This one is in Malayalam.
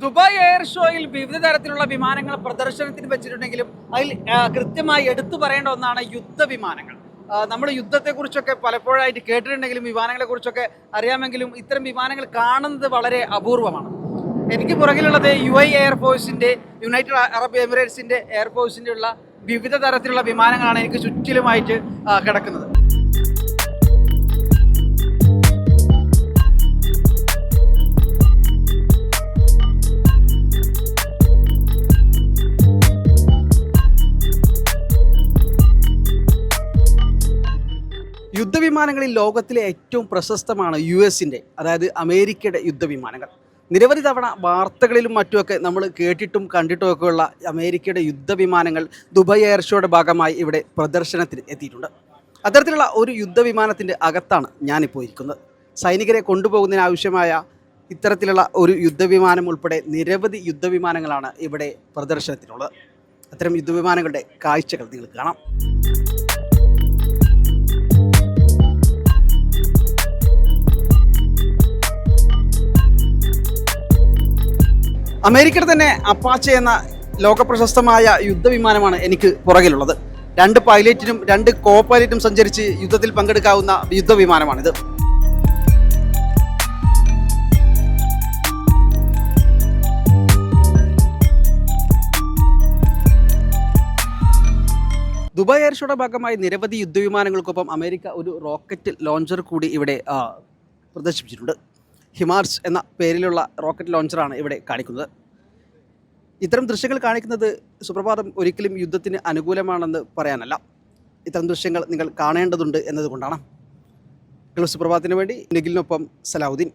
ദുബായ് എയർ ഷോയിൽ വിവിധ തരത്തിലുള്ള വിമാനങ്ങൾ പ്രദർശനത്തിന് വെച്ചിട്ടുണ്ടെങ്കിലും അതിൽ കൃത്യമായി എടുത്തു പറയേണ്ട ഒന്നാണ് യുദ്ധവിമാനങ്ങൾ. നമ്മൾ യുദ്ധത്തെക്കുറിച്ചൊക്കെ പലപ്പോഴായിട്ട് കേട്ടിട്ടുണ്ടെങ്കിലും വിമാനങ്ങളെക്കുറിച്ചൊക്കെ അറിയാമെങ്കിലും ഇത്തരം വിമാനങ്ങൾ കാണുന്നത് വളരെ അപൂർവമാണ്. എനിക്ക് പുറകിലുള്ളത് UAE എയർഫോഴ്സിൻ്റെ, യുണൈറ്റഡ് അറബ് എമിറേറ്റ്സിൻ്റെ എയർഫോഴ്സിൻ്റെ ഉള്ള വിവിധ തരത്തിലുള്ള വിമാനങ്ങളാണ് എനിക്ക് ചുറ്റിലുമായിട്ട് കിടക്കുന്നത്. യുദ്ധവിമാനങ്ങളിൽ ലോകത്തിലെ ഏറ്റവും പ്രശസ്തമാണ് US-ൻ്റെ, അതായത് അമേരിക്കയുടെ യുദ്ധവിമാനങ്ങൾ. നിരവധി തവണ വാർത്തകളിലും മറ്റുമൊക്കെ നമ്മൾ കേട്ടിട്ടും കണ്ടിട്ടുമൊക്കെയുള്ള അമേരിക്കയുടെ യുദ്ധവിമാനങ്ങൾ ദുബായ് എയർ ഷോയുടെ ഭാഗമായി ഇവിടെ പ്രദർശനത്തിന് എത്തിയിട്ടുണ്ട്. അത്തരത്തിലുള്ള ഒരു യുദ്ധവിമാനത്തിൻ്റെ അകത്താണ് ഞാനിപ്പോൾ ഇരിക്കുന്നത്. സൈനികരെ കൊണ്ടുപോകുന്നതിനാവശ്യമായ ഇത്തരത്തിലുള്ള ഒരു യുദ്ധവിമാനം ഉൾപ്പെടെ നിരവധി യുദ്ധവിമാനങ്ങളാണ് ഇവിടെ പ്രദർശനത്തിനുള്ളത്. അത്തരം യുദ്ധവിമാനങ്ങളുടെ കാഴ്ചകൾ നിങ്ങൾക്ക് കാണാം. അമേരിക്കയുടെ തന്നെ അപ്പാച്ചെ എന്ന ലോകപ്രശസ്തമായ യുദ്ധവിമാനമാണ് എനിക്ക് പുറകിലുള്ളത്. 2 പൈലറ്റിനും 2 കോ പൈലറ്റും സഞ്ചരിച്ച് യുദ്ധത്തിൽ പങ്കെടുക്കാവുന്ന യുദ്ധവിമാനമാണിത്. ദുബായ് എയർ ഷോയുടെ ഭാഗമായി നിരവധി യുദ്ധവിമാനങ്ങൾക്കൊപ്പം അമേരിക്ക ഒരു റോക്കറ്റ് ലോഞ്ചർ കൂടി ഇവിടെ പ്രദർശിപ്പിച്ചിട്ടുണ്ട്. ഹിമാർസ് എന്ന പേരിലുള്ള റോക്കറ്റ് ലോഞ്ചറാണ് ഇവിടെ കാണിക്കുന്നത്. ഇത്തരം ദൃശ്യങ്ങൾ കാണിക്കുന്നത് സുപ്രഭാതം ഒരിക്കലും യുദ്ധത്തിന് അനുകൂലമാണെന്ന് പറയാനല്ല, ഇത്തരം ദൃശ്യങ്ങൾ നിങ്ങൾ കാണേണ്ടതുണ്ട് എന്നതുകൊണ്ടാണ്. സുപ്രഭാതത്തിന് വേണ്ടി നിഖിലിനൊപ്പം സലാഹുദ്ദീൻ.